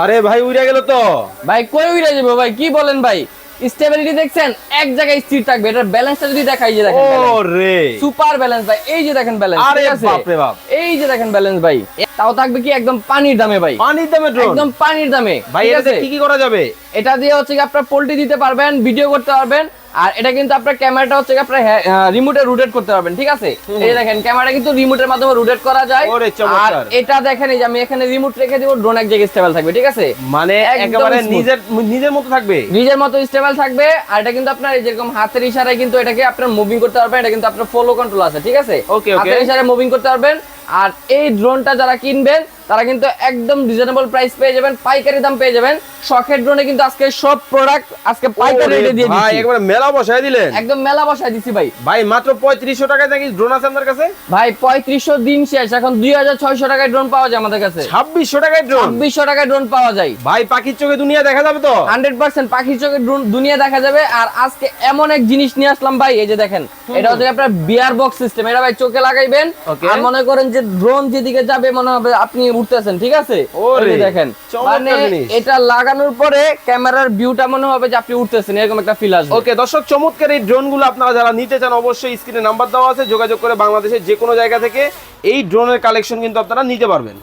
আরে ভাই উড়ে গেল তো। ভাই কই উড়ে যাবে ভাই, কি বলেন ভাই? স্টেবিলিটি দেখছেন, এক জায়গায় স্থির থাকবে। এটার ব্যালেন্সটা যদি দেখাই, যে দেখেন ওরে সুপার ব্যালেন্স ভাই, এই যে দেখেন ব্যালেন্স, আরে ঠিক আছে? বাপ রে বাপ, এই যে দেখেন ব্যালেন্স ভাই, তাও থাকবে কি একদম পানির দামে ভাই, পানির দামে ড্রোন, একদম পানির দামে ভাই। ঠিক এটাতে আছে? কি কি করা যাবে? এটা দিয়ে হচ্ছে কি আপনার পোল্ট্রি দিতে পারবেন, ভিডিও করতে পারবেন। আর এটা কিন্তু আপনার ক্যামেরাটা হচ্ছে কি আপনার রিমোটে রোটেট করতে পারবেন, ঠিক আছে? এই যে দেখেন ক্যামেরা কিন্তু রিমোটের মাধ্যমে রোটেট করা যায়। ওরে আর চমৎকার। এটা দেখেন, এই যে আমি এখানে রিমোট রেখে দিব, ড্রোন এক জায়গায় স্টেবল থাকবে, ঠিক আছে? মানে একদম একেবারে smooth। নিজের নিজের মতো থাকবে। নিজের মতো স্টেবল থাকবে। আর এটা কিন্তু আপনার এই যেরকম হাতের ইশারায় কিন্তু এটাকে আপনার মুভিং করতে পারবেন। এটা কিন্তু আপনার ফলো কন্ট্রোল আছে, ঠিক আছে? ওকে ওকে। হাতের ইশারায় মুভিং করতে পারবেন। আর এই ড্রোনটা যারা কিনবেন তারা কিন্তু একদম রিজনেবল প্রাইস পেয়ে যাবেন, পাইকারি দাম পেয়ে যাবেন। শখের ড্রোনে কিন্তু আজকে সব প্রোডাক্ট আজকে পাইকারি রেটে দিয়ে ভাই দিচ্ছি, একবারে মেলা বসায় দিলেন। একদম মেলা বসায় দিচ্ছি ভাই। ভাই মাত্র 3500 টাকায় নাকি ড্রোন আছে আপনার কাছে? ভাই 3500 দিন শেষ, এখন 2600 টাকায় ড্রোন পাওয়া যায় আমাদের কাছে। 2600 টাকায় ড্রোন? 2600 টাকায় ড্রোন পাওয়া যায় ভাই পাখির চোখে দুনিয়া দেখা যাবে তো? 100% পাখির চোখে দুনিয়া দেখা যাবে। আর আজকে এমন এক জিনিস নিয়ে আসলাম ভাই, এই যে দেখেন, এটা হচ্ছে আপনার বিয়ার বক্স সিস্টেম। এটা ভাই চোখে লাগাইবেন, Okay. আর মনে করেন যে ড্রোন যেদিকে যাবে মনে হবে আপনি উঠতেছেন, ঠিক আছে? ওরে, এই যে দেখেন, চমৎকার মানে জিনিস। এটা লাগানোর পরে ক্যামেরার ভিউটা মনে হবে যে আপনি উঠতেছেন, এরকম একটা ফিল আসবে। ওকে দর্শক, চমৎকার এই ড্রোনগুলো আপনারা যারা নিতে চান অবশ্যই স্ক্রিনে নাম্বার দেওয়া আছে, যোগাযোগ করে বাংলাদেশের যে কোনো জায়গা থেকে এই ড্রোনের কালেকশন কিন্তু আপনারা নিতে পারবেন।